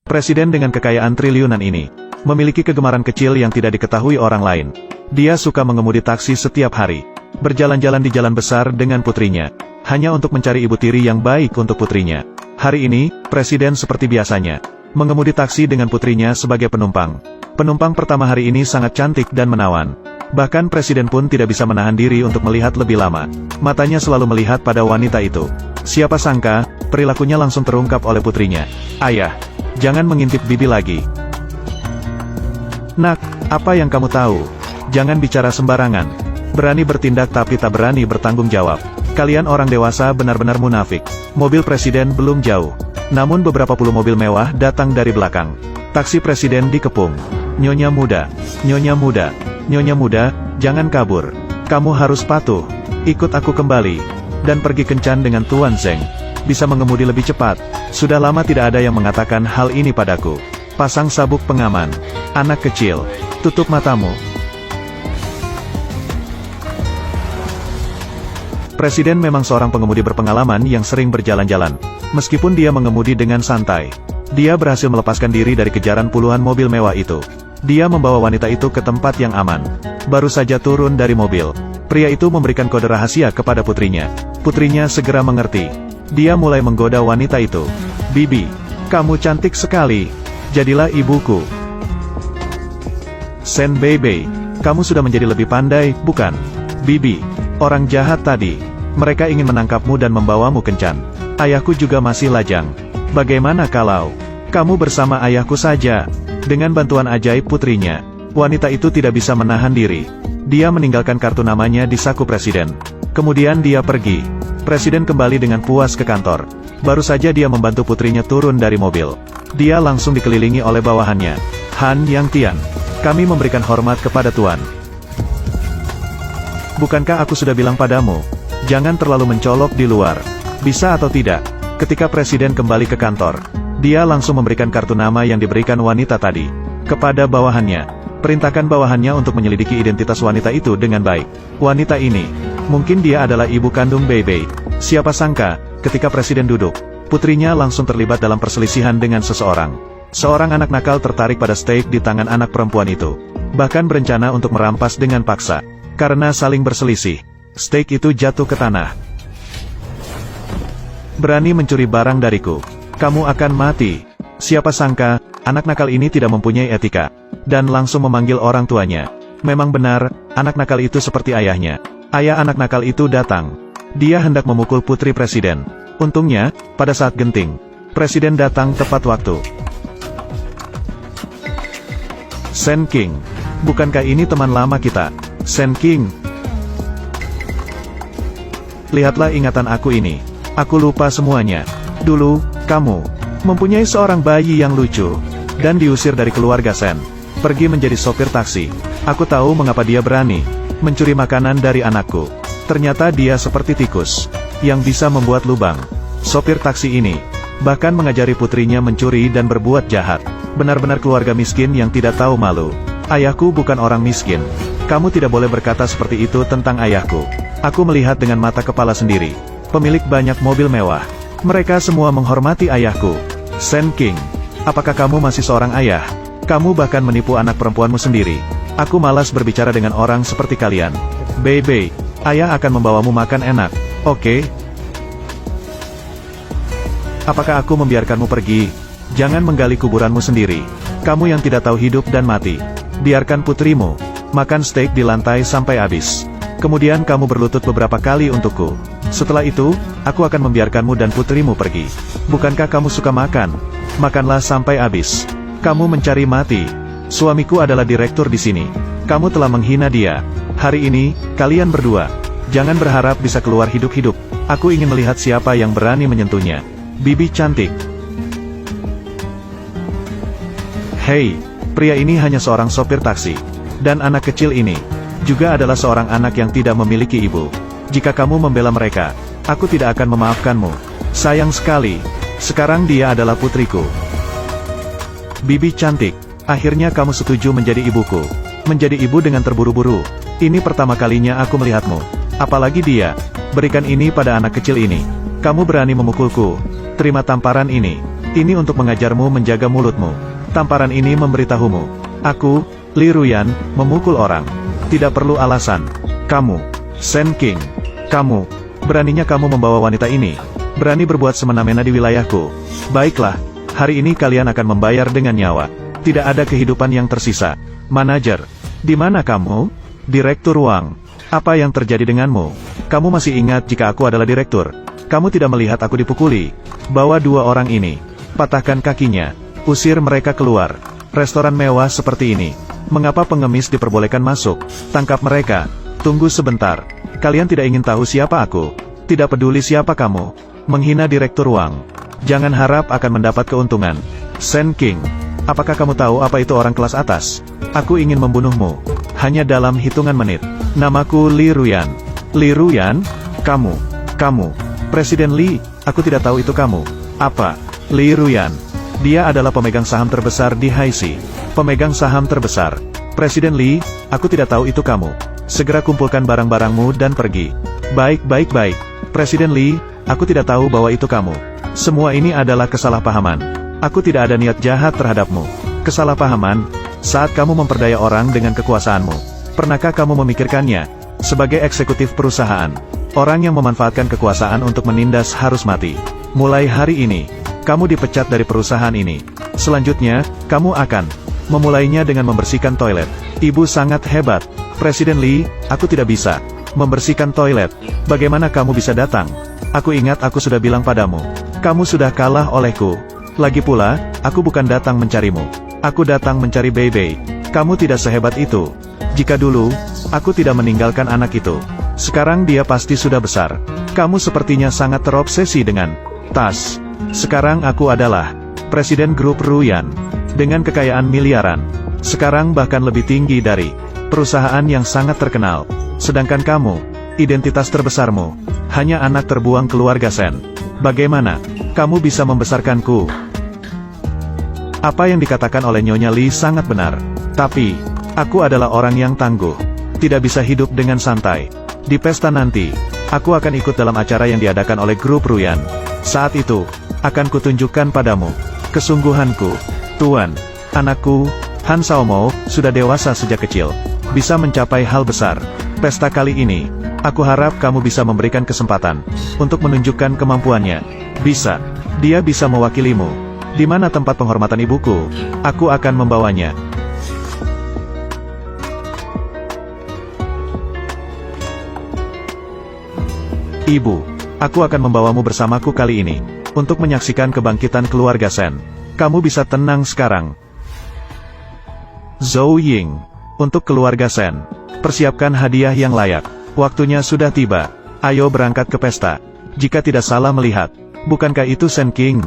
Presiden dengan kekayaan triliunan ini memiliki kegemaran kecil yang tidak diketahui orang lain. Dia suka mengemudi taksi setiap hari, berjalan-jalan di jalan besar dengan putrinya, hanya untuk mencari ibu tiri yang baik untuk putrinya. Hari ini, Presiden seperti biasanya, mengemudi taksi dengan putrinya sebagai penumpang. Penumpang pertama hari ini sangat cantik dan menawan. Bahkan Presiden pun tidak bisa menahan diri untuk melihat lebih lama. Matanya selalu melihat pada wanita itu. Siapa sangka, perilakunya langsung terungkap oleh putrinya. "Ayah, jangan mengintip bibi lagi." "Nak, apa yang kamu tahu? Jangan bicara sembarangan. Berani bertindak tapi tak berani bertanggung jawab. Kalian orang dewasa benar-benar munafik." Mobil Presiden belum jauh. Namun beberapa puluh mobil mewah datang dari belakang. Taksi Presiden dikepung. "Nyonya muda, nyonya muda, nyonya muda, jangan kabur. Kamu harus patuh. Ikut aku kembali. Dan pergi kencan dengan Tuan Zeng. Bisa mengemudi lebih cepat. Sudah lama tidak ada yang mengatakan hal ini padaku. Pasang sabuk pengaman. Anak kecil, tutup matamu." Presiden memang seorang pengemudi berpengalaman yang sering berjalan-jalan. Meskipun dia mengemudi dengan santai, dia berhasil melepaskan diri dari kejaran puluhan mobil mewah itu. Dia membawa wanita itu ke tempat yang aman. Baru saja turun dari mobil, pria itu memberikan kode rahasia kepada putrinya. Putrinya segera mengerti. Dia mulai menggoda wanita itu. "Bibi, kamu cantik sekali. Jadilah ibuku." "Sen Bebe, kamu sudah menjadi lebih pandai, bukan?" "Bibi, orang jahat tadi. Mereka ingin menangkapmu dan membawamu kencan. Ayahku juga masih lajang. Bagaimana kalau kamu bersama ayahku saja?" Dengan bantuan ajaib putrinya, wanita itu tidak bisa menahan diri. Dia meninggalkan kartu namanya di saku Presiden. Kemudian dia pergi. Presiden kembali dengan puas ke kantor. Baru saja dia membantu putrinya turun dari mobil, dia langsung dikelilingi oleh bawahannya. "Han Yang Tian, kami memberikan hormat kepada Tuan. Bukankah aku sudah bilang padamu, jangan terlalu mencolok di luar. Bisa atau tidak?" Ketika Presiden kembali ke kantor, dia langsung memberikan kartu nama yang diberikan wanita tadi kepada bawahannya. Perintahkan bawahannya untuk menyelidiki identitas wanita itu dengan baik. Wanita ini, mungkin dia adalah ibu kandung Bebe. Siapa sangka, ketika Presiden duduk, putrinya langsung terlibat dalam perselisihan dengan seseorang. Seorang anak nakal tertarik pada steak di tangan anak perempuan itu. Bahkan berencana untuk merampas dengan paksa. Karena saling berselisih, steak itu jatuh ke tanah. "Berani mencuri barang dariku, kamu akan mati." Siapa sangka, anak nakal ini tidak mempunyai etika, dan langsung memanggil orang tuanya. Memang benar, anak nakal itu seperti ayahnya. Ayah anak nakal itu datang. Dia hendak memukul putri Presiden. Untungnya, pada saat genting, Presiden datang tepat waktu. "Sen King, bukankah ini teman lama kita?" "Sen King, lihatlah ingatan aku ini. Aku lupa semuanya. Dulu, kamu mempunyai seorang bayi yang lucu, dan diusir dari keluarga Sen. Pergi menjadi sopir taksi. Aku tahu mengapa dia berani mencuri makanan dari anakku. Ternyata dia seperti tikus, yang bisa membuat lubang." Sopir taksi ini bahkan mengajari putrinya mencuri dan berbuat jahat. Benar-benar keluarga miskin yang tidak tahu malu. "Ayahku bukan orang miskin. Kamu tidak boleh berkata seperti itu tentang ayahku. Aku melihat dengan mata kepala sendiri. Pemilik banyak mobil mewah. Mereka semua menghormati ayahku. Sen King, apakah kamu masih seorang ayah? Kamu bahkan menipu anak perempuanmu sendiri. Aku malas berbicara dengan orang seperti kalian. Bebe, ayah akan membawamu makan enak, oke? Apakah aku membiarkanmu pergi? Jangan menggali kuburanmu sendiri. Kamu yang tidak tahu hidup dan mati. Biarkan putrimu makan steak di lantai sampai habis. Kemudian kamu berlutut beberapa kali untukku. Setelah itu, aku akan membiarkanmu dan putrimu pergi. Bukankah kamu suka makan? Makanlah sampai habis. Kamu mencari mati. Suamiku adalah direktur di sini. Kamu telah menghina dia. Hari ini, kalian berdua, jangan berharap bisa keluar hidup-hidup. Aku ingin melihat siapa yang berani menyentuhnya. Bibi cantik. Hei, pria ini hanya seorang sopir taksi. Dan anak kecil ini juga adalah seorang anak yang tidak memiliki ibu. Jika kamu membela mereka, aku tidak akan memaafkanmu. Sayang sekali, sekarang dia adalah putriku. Bibi cantik, akhirnya kamu setuju menjadi ibuku. Menjadi ibu dengan terburu-buru. Ini pertama kalinya aku melihatmu. Apalagi dia. Berikan ini pada anak kecil ini. Kamu berani memukulku. Terima tamparan ini. Ini untuk mengajarmu menjaga mulutmu. Tamparan ini memberitahumu. Aku, Li Ruyan, memukul orang. Tidak perlu alasan. Kamu, Shen King. Kamu, beraninya kamu membawa wanita ini. Berani berbuat semena-mena di wilayahku. Baiklah, hari ini kalian akan membayar dengan nyawa. Tidak ada kehidupan yang tersisa. Manajer, di mana kamu? Direktur Wang. Apa yang terjadi denganmu? Kamu masih ingat jika aku adalah direktur? Kamu tidak melihat aku dipukuli. Bawa dua orang ini. Patahkan kakinya. Usir mereka keluar. Restoran mewah seperti ini. Mengapa pengemis diperbolehkan masuk? Tangkap mereka. Tunggu sebentar. Kalian tidak ingin tahu siapa aku? Tidak peduli siapa kamu. Menghina Direktur Wang. Jangan harap akan mendapat keuntungan. Shen King. Apakah kamu tahu apa itu orang kelas atas? Aku ingin membunuhmu. Hanya dalam hitungan menit. Namaku Li Ruyan. Li Ruyan? Kamu. Presiden Li, aku tidak tahu itu kamu. Apa? Li Ruyan. Dia adalah pemegang saham terbesar di Haixi. Pemegang saham terbesar. Presiden Li, aku tidak tahu itu kamu. Segera kumpulkan barang-barangmu dan pergi. Baik. Presiden Li, aku tidak tahu bahwa itu kamu. Semua ini adalah kesalahpahaman. Aku tidak ada niat jahat terhadapmu. Kesalahpahaman, saat kamu memperdaya orang dengan kekuasaanmu. Pernahkah kamu memikirkannya? Sebagai eksekutif perusahaan, orang yang memanfaatkan kekuasaan untuk menindas harus mati. Mulai hari ini, kamu dipecat dari perusahaan ini. Selanjutnya, kamu akan memulainya dengan membersihkan toilet. Ibu sangat hebat. Presiden Li, aku tidak bisa membersihkan toilet. Bagaimana kamu bisa datang? Aku ingat aku sudah bilang padamu. Kamu sudah kalah olehku. Lagi pula, aku bukan datang mencarimu. Aku datang mencari Bei. Kamu tidak sehebat itu. Jika dulu, aku tidak meninggalkan anak itu. Sekarang dia pasti sudah besar. Kamu sepertinya sangat terobsesi dengan tas. Sekarang aku adalah Presiden Grup Ruyan. Dengan kekayaan miliaran. Sekarang bahkan lebih tinggi dari perusahaan yang sangat terkenal. Sedangkan kamu, identitas terbesarmu, hanya anak terbuang keluarga Shen. Bagaimana kamu bisa membesarkanku? Apa yang dikatakan oleh Nyonya Li sangat benar. Tapi, aku adalah orang yang tangguh. Tidak bisa hidup dengan santai. Di pesta nanti, aku akan ikut dalam acara yang diadakan oleh Grup Ruyan. Saat itu, akan kutunjukkan padamu kesungguhanku. Tuan, anakku, Han Xiaomou, sudah dewasa sejak kecil. Bisa mencapai hal besar. Pesta kali ini, aku harap kamu bisa memberikan kesempatan untuk menunjukkan kemampuannya. Bisa. Dia bisa mewakilimu. Di mana tempat penghormatan ibuku? Aku akan membawanya. Ibu, aku akan membawamu bersamaku kali ini, untuk menyaksikan kebangkitan keluarga Shen. Kamu bisa tenang sekarang. Zhou Ying, untuk keluarga Shen, persiapkan hadiah yang layak. Waktunya sudah tiba. Ayo berangkat ke pesta. Jika tidak salah melihat, bukankah itu Shen King?